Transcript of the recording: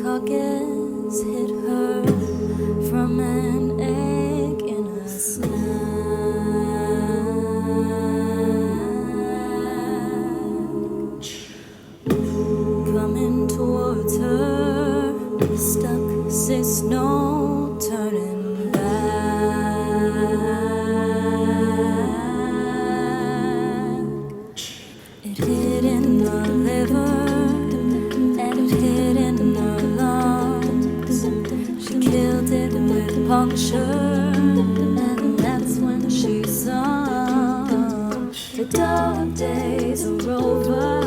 Echinococcus hit her from an egg in a snack. Coming towards her, stuck, says no turning back. It hit in the liver and it hit in the lungs. She killed it with puncture, and that's when she sung. The dog days are over.